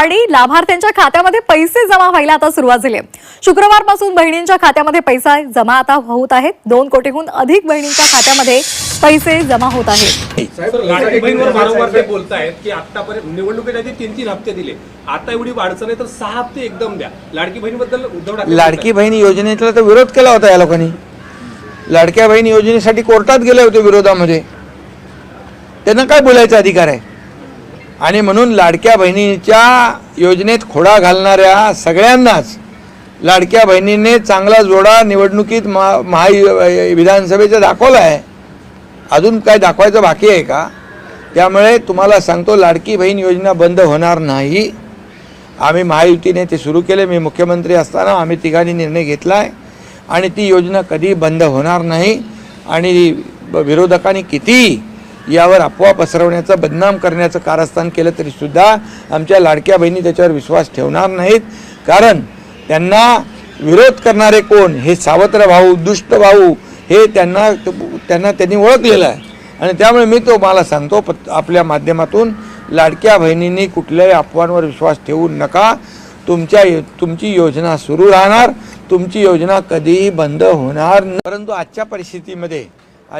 आणि लाभार्थ्यांच्या खात्यामध्ये पैसे जमा व्हायला आता सुरुवात झाली आहे। शुक्रवारपासून बहिणींच्या खात्यामध्ये पैसा जमा आता होत आहेत। 2 कोटीहून अधिक बहिणींच्या खात्यामध्ये पैसे जमा होत आहेत। साहेब, लाडकी बहिणीवर वारंवार ते बोलतायत की आतापर्यंत निवडणुकीच्या आधी 3 हप्ते दिले, आता एवढी अडचण आहे तर 6 हप्ते एकदम द्या। लाडकी बहिणीबद्दल उद्धव ठाकरे लाडकी बहिणी योजनेचा तर विरोध केला होता या लोकांनी। लाडक्या बहिणी योजनेसाठी कोर्टात गेले होते विरोधामध्ये। त्यांना काय बोलायचा अधिकार आहे? आणि म्हणून लाडक्या बहिणीच्या योजनेत खोडा घालणाऱ्या सगळ्यांनाच लाडक्या बहिणीने चांगला जोडा निवडणुकीत विधानसभेचा दाखवला आहे। अजून काय दाखवायचं बाकी आहे का? त्यामुळे तुम्हाला सांगतो, लाडकी बहीण योजना बंद होणार नाही। आम्ही महायुतीने ते सुरू केले। मी मुख्यमंत्री असताना आम्ही तिघांनी निर्णय घेतला आहे आणि ती योजना कधी बंद होणार नाही। आणि विरोधकांनी किती यावर अफवा पसरवण्याचं, बदनाम करण्याचं कारस्थान केलं तरी सुद्धा आमच्या लाडक्या बहिणी त्याच्यावर विश्वास ठेवणार नाहीत। कारण त्यांना विरोध करणारे कोण हे सावत्र भाऊ, दुष्ट भाऊ हे त्यांनी ओळखलेलं आहे। आणि त्यामुळे मी मला सांगतो, आपल्या माध्यमातून लाडक्या बहिणींनी कुठल्याही अफवांवर विश्वास ठेवू नका। तुमची योजना सुरू राहणार, तुमची योजना कधीही बंद होणार नाही। परंतु आजच्या परिस्थितीमध्ये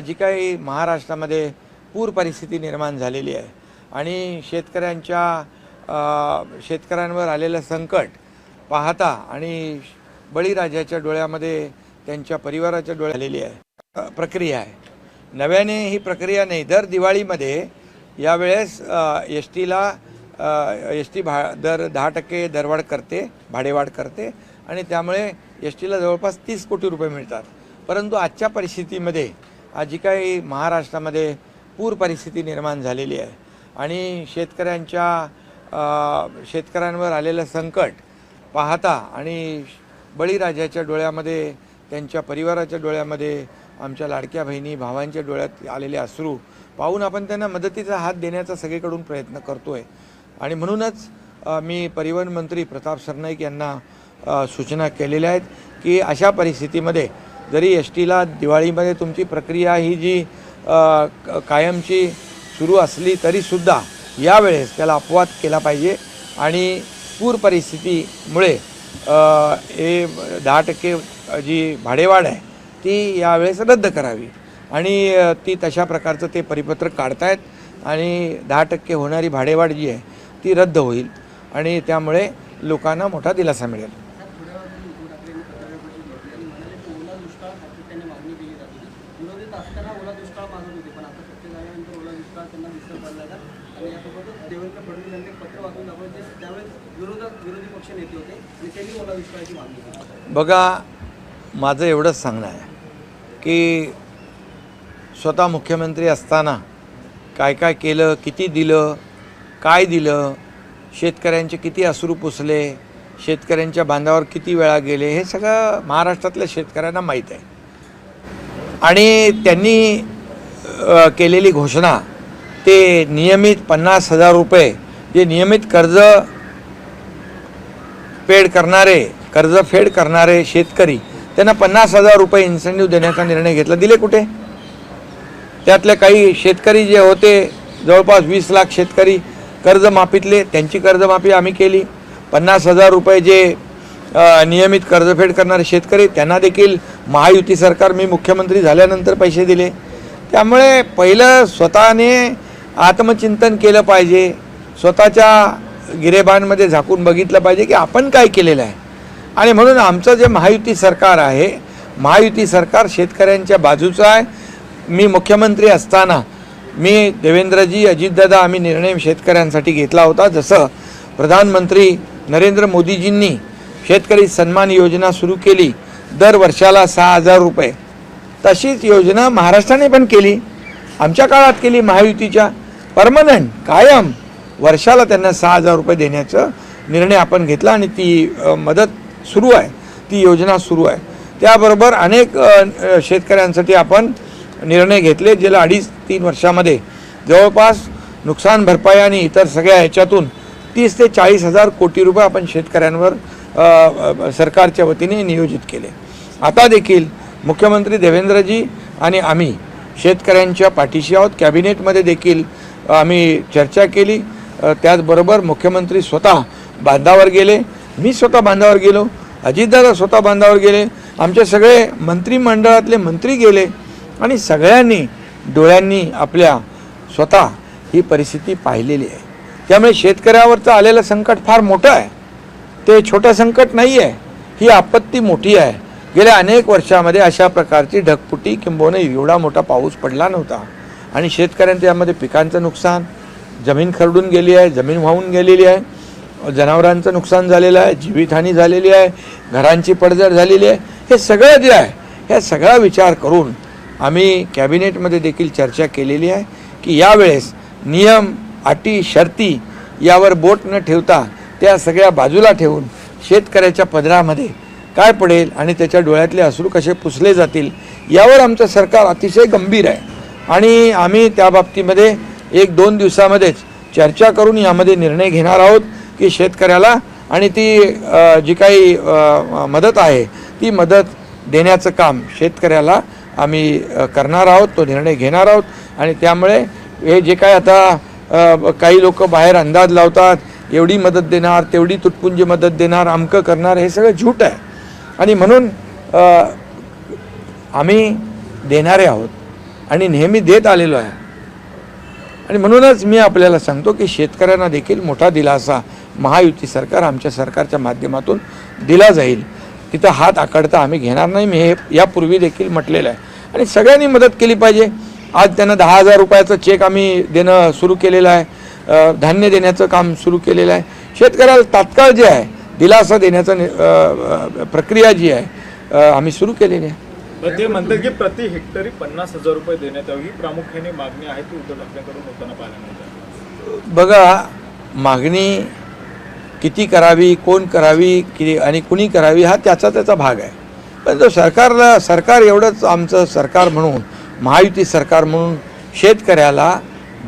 जी काही महाराष्ट्रामध्ये पूर परिस्थिती निर्माण झालेली आहे आणि शेतकऱ्यांवर आलेलं संकट पाहता आणि बळीराजाच्या डोळ्यामध्ये त्यांच्या परिवाराच्या डोळ्यात आलेली आहे प्रक्रिया आहे। नव्याने ही प्रक्रिया नाही। दर दिवाळीमध्ये यावेळेस एस टी दर 10% दरवाढ करते, भाडेवाढ करते आणि त्यामुळे एस टीला जवळपास 30 कोटी रुपये मिळतात। परंतु आजच्या परिस्थितीमध्ये जी काही महाराष्ट्रामध्ये पूर परिस्थिती निर्माण झालेली आहे आणि शेतकऱ्यांवर आलेलं संकट पाहता आणि बळीराजाच्या डोळ्यामध्ये त्यांच्या परिवाराच्या डोळ्यामध्ये आमच्या लाडक्या बहिणी भावांच्या डोळ्यात आलेले अश्रू पाहून आपण त्यांना मदतीचा हात देण्याचा सगळीकडून प्रयत्न करतोय। आणि म्हणूनच मी परिवहन मंत्री प्रताप सरनाईक यांना सूचना केलेल्या आहेत की अशा परिस्थितीमध्ये जरी एस टीला दिवाळीमध्ये तुमची प्रक्रिया ही जी कायमची सुरू असली तरीसुद्धा यावेळेस त्याला अपवाद केला पाहिजे आणि पूर परिस्थितीमुळे हे 10% जी भाडेवाढ आहे ती यावेळेस रद्द करावी आणि ती तशा प्रकारचं ते परिपत्रक काढतायत आणि 10% होणारी भाडेवाढ जी आहे ती रद्द होईल आणि त्यामुळे लोकांना मोठा दिलासा मिळेल। बघा, माझं एवढंच सांगणं आहे की स्वतः मुख्यमंत्री असताना काय काय केलं, किती दिलं, काय दिलं, शेतकऱ्यांचे किती अश्रू पुसले, शेतकऱ्यांच्या बांधावर किती वेळा गेले, हे सगळं महाराष्ट्रातल्या शेतकऱ्यांना माहीत आहे। आणि त्यांनी केलेली घोषणा ते नियमित 50,000 रुपये जे नियमित कर्जफेड करणारे शेतकरी त्यांना 50,000 रुपये इन्सेंटिव्ह देण्याचा निर्णय घेतला। दिले कुठे? त्यातले काही शेतकरी जे होते जवळपास 20 लाख शेतकरी कर्जमाफीतले, त्यांची कर्जमाफी आम्ही केली। 50,000 रुपये जे नियमित कर्जफेड करणारे शेतकरी त्यांना देखील महायुती सरकार मी मुख्यमंत्री झाल्यानंतर पैसे दिले। त्यामुळे पहिलं स्वतःने आत्मचिंतन केलं पाहिजे, स्वतःच्या गिरेबांमध्ये झाकून बघितलं पाहिजे की आपण काय केलेलं आहे। आणि म्हणून आमचं जे महायुती सरकार आहे, महायुती सरकार शेतकऱ्यांच्या बाजूचं आहे। मी मुख्यमंत्री असताना मी देवेंद्रजी, अजितदादा आम्ही निर्णय शेतकऱ्यांसाठी घेतला होता। जसं प्रधानमंत्री नरेंद्र मोदीजींनी शेतकरी सन्मान योजना सुरू केली दर वर्षाला 6,000 रुपये, तशीच योजना महाराष्ट्राने पण केली, आमच्या काळात केली महायुतीच्या। परमनंट कायम वर्षाला त्यांना 6,000 रुपये देण्याचा निर्णय आपण घेतला आणि ती मदत सुरू आहे, ती योजना सुरू आहे। त्याबरोबर अनेक शेतकऱ्यांसाठी आपण निर्णय घेतले, ज्याला 2.5-3 वर्षामध्ये जवळपास नुकसान भरपाई आणि इतर सगळ्या ह्याच्यातून 30 ते 40,000 कोटी रुपये आपण शेतकऱ्यांवर सरकारच्या वतीने नियोजित केले। आता देखील मुख्यमंत्री देवेंद्रजी आणि आम्ही शेतकऱ्यांच्या पाठीशी आहोत। कॅबिनेटमध्ये देखील आम्ही चर्चा केली, त्याचबरोबर मुख्यमंत्री स्वतः बांधावर गेले, मी स्वतः बांधावर गेलो, अजितदादा स्वतः बांधावर गेले, आमचे सगळे मंत्रिमंडळातले मंत्री गेले आणि सगळ्यांनी डोळ्यांनी आपल्या स्वतः ही परिस्थिती पाहिलेली आहे. त्यामुळे शेतकऱ्यावरचं आलेलं संकट फार मोठं आहे, ते छोटं संकट नाही आहे, ही आपत्ती मोठी आहे. गेल्या अनेक वर्षामध्ये अशा प्रकारची ढगफुटी किंबहुना एवढा मोठा पाऊस पडला नव्हता आणि शेतकऱ्यांचं यामध्ये पिकांचं नुकसान, जमीन खरडून गेली आहे, जमीन वाहून गेलेली आहे, जनावरांचं नुकसान झालेलं आहे, जीवितहानी झालेली आहे, घरांची पडझड झालेली आहे. हे सगळं जे आहे ह्या सगळा विचार करून आम्ही कॅबिनेटमध्ये देखील चर्चा केलेली आहे की यावेळेस नियम, अटी, शर्ती यावर बोट न ठेवता त्या सगळ्या बाजूला ठेवून शेतकऱ्याच्या पदरामध्ये काय पडेल आणि त्याच्या डोळ्यातले अश्रू कसे पुसले जातील यावर आमचं सरकार अतिशय गंभीर आहे आणि आम्ही त्या बाबतीमध्ये 1-2 दिवसामध्येच चर्चा करून यामध्ये निर्णय घेणार आहोत की शेतकऱ्याला आणि ती जी काही मदत आहे ती मदत देण्याचं काम शेतकऱ्याला आम्ही करणार आहोत, तो निर्णय घेणार आहोत. आणि त्यामुळे हे जे काय आता काही लोक बाहेर अंदाज लावतात, एवढी मदत देणार, तेवढी तुटपुंजी मदत देणार, अमकं करणार, हे सगळं झूट आहे. आणि म्हणून आम्ही देणारे आहोत आणि नेहमी देत आलेलो आहे. आणि म्हणूनच मी आपल्याला सांगतो की शेतकऱ्यांना देखील मोठा दिलासा महायुती सरकार, आमच्या सरकारच्या माध्यमातून दिला जाईल. तिथं हात आकडता आम्ही घेणार नाही. मी हे यापूर्वी देखील म्हटलेलं आहे. आणि सगळ्यांनी मदत केली पाहिजे. आज त्यांना 10,000 रुपयाचं चेक आम्ही देणं सुरू केलेलं आहे, धान्य देण्याचं काम सुरू केलेलं आहे. शेतकऱ्याला तात्काळ जे आहे दिलासा देण्याचं प्रक्रिया जी आहे आम्ही सुरू केलेली आहे. ते म्हणतात की प्रति हेक्टरी 50,000 रुपये देण्यात यावी, ही प्रामुख्याने मागणी आहे ती उद्धव ठाकरेंकडून होताना पाहायला मिळते. बघा, मागणी किती करावी, कोण करावी, किती आणि कुणी करावी हा त्याचा भाग आहे. पण तो सरकार एवढंच आमचं सरकार म्हणून, महायुती सरकार म्हणून शेतकऱ्याला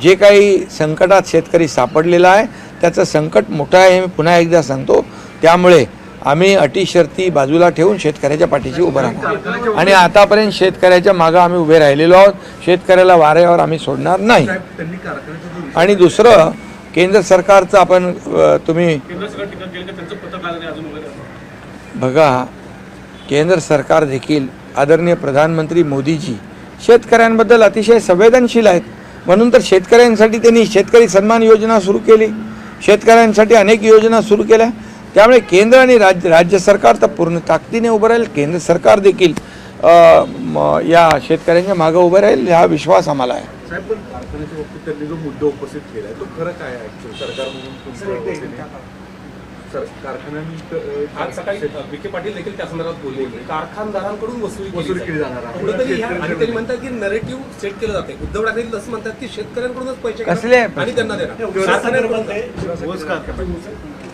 जे काही संकटात शेतकरी सापडलेला आहे त्याचं संकट मोठं आहे, हे मी पुन्हा एकदा सांगतो. त्यामुळे आम्ही अटी शर्ती बाजूला ठेवून शेतकऱ्याच्या पाठीशी उभं राहणार आणि आतापर्यंत शेतकऱ्याच्या मागं आम्ही उभे राहिलेलो आहोत. शेतकऱ्याला वाऱ्यावर आम्ही सोडणार नाही. आणि दुसरं, केंद्र सरकारचं आपण तुम्ही बघा, केंद्र सरकार देखील आदरणीय प्रधानमंत्री मोदीजी शेतकऱ्यांबद्दल अतिशय संवेदनशील आहेत. म्हणून तर शेतकऱ्यांसाठी त्यांनी शेतकरी सन्मान योजना सुरू केली, शेतकऱ्यांसाठी अनेक योजना सुरू केल्या. त्यामुळे केंद्र आणि राज्य सरकार तर पूर्ण ताकदीने उभं राहील. केंद्र सरकार देखील या शेतकऱ्यांच्या मागं उभं राहील, हा विश्वास आम्हाला आहे. साहेब, पण कारखान्याच्या बाबतीत त्यांनी जो मुद्दा उपस्थित केला आहे तो खरं काय आहे सरकार म्हणून? आज सकाळी विखे पाटील देखील त्या संदर्भात बोलले की कारखानदारांकडून वसूल केली जाणार आहे. कुठेतरी आणि त्यांनी म्हणतात की नरेटिव्ह सेट केलं जाते. उद्धव ठाकरे असं म्हणतात की शेतकऱ्यांकडूनच पैसे कसले घेणार आणि त्यांना देणार.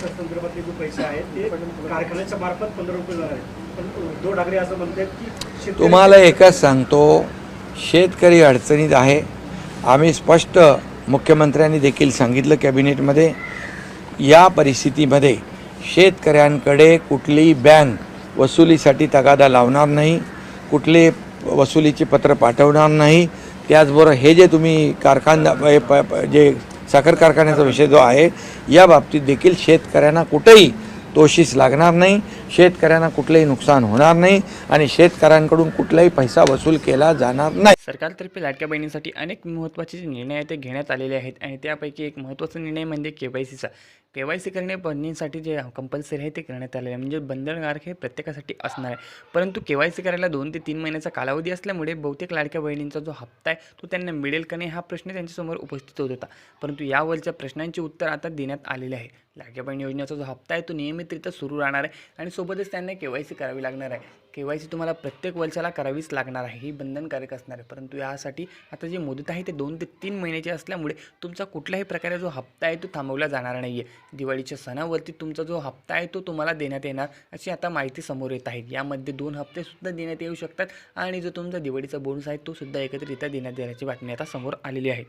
संदर्भातले जो पैसे आहेत ते कारखान्याच्या मार्फत 15 रुपये जाणार आहेत. पण उद्धव ठाकरे असं म्हणतात की तुम्हाला एकच सांगतो, शेतकरी अडचणीत आहे. आम्ही स्पष्ट मुख्यमंत्र्यांनी देखील सांगितलं कॅबिनेटमध्ये, या परिस्थितीमध्ये शेतकऱ्यांकडे कुठलीही बँक वसुलीसाठी तगादा लावणार नाही, कुठले वसुलीचे पत्र पाठवणार नाही. त्याचबरोबर हे जे तुम्ही जे साखर कारखान्याचा विषय जो आहे या बाबतीत देखील शेतकऱ्यांना कुठेही तोशीस लागणार नाही, शेतकऱ्यांना कुठलंही नुकसान होणार नाही आणि शेतकऱ्यांकडून कुठलाही पैसा वसूल केला जाणार नाही. सरकारतर्फे लाडक्या बहिणींसाठी अनेक महत्त्वाचे जे निर्णय आहेत ते घेण्यात आलेले आहेत आणि त्यापैकी एक महत्त्वाचा निर्णय म्हणजे KYCचा. KYC करणे बहिणींसाठी जे कंपल्सरी आहे ते करण्यात आलेलं आहे, म्हणजे बंधनकारक हे प्रत्येकासाठी असणार आहे. परंतु KYC करायला 2 ते 3 महिन्याचा कालावधी असल्यामुळे बहुतेक लाडक्या बहिणींचा जो हप्ता आहे तो त्यांना मिळेल का नाही हा प्रश्न त्यांच्यासमोर उपस्थित होत होता. परंतु यावरच्या प्रश्नांची उत्तर आता देण्यात आलेले आहे. लाडक्या बहीण योजनेचा जो हप्ता आहे तो नियमितरित्या सुरू राहणार आहे आणि सोबतच त्यांना KYC करावी लागणार आहे. KYC तुम्हाला प्रत्येक वर्षाला करावीच लागणार आहे, ही बंधनकारक असणार आहे. परंतु यासाठी आता जी मुदत आहे ते 2 ते 3 महिन्याची असल्यामुळे तुमचा कुठल्याही प्रकारे जो हप्ता आहे तो थांबवला जाणार नाही आहे. दिवाळीच्या सणावरती तुमचा जो हप्ता आहे तो तुम्हाला देण्यात येणार अशी आता माहिती समोर येत आहे. यामध्ये 2 हप्तेसुद्धा देण्यात येऊ शकतात आणि जो तुमचा दिवाळीचा बोनस आहे तो सुद्धा एकत्रितरित्या देण्यात येण्याची बातमी आता समोर आलेली आहे.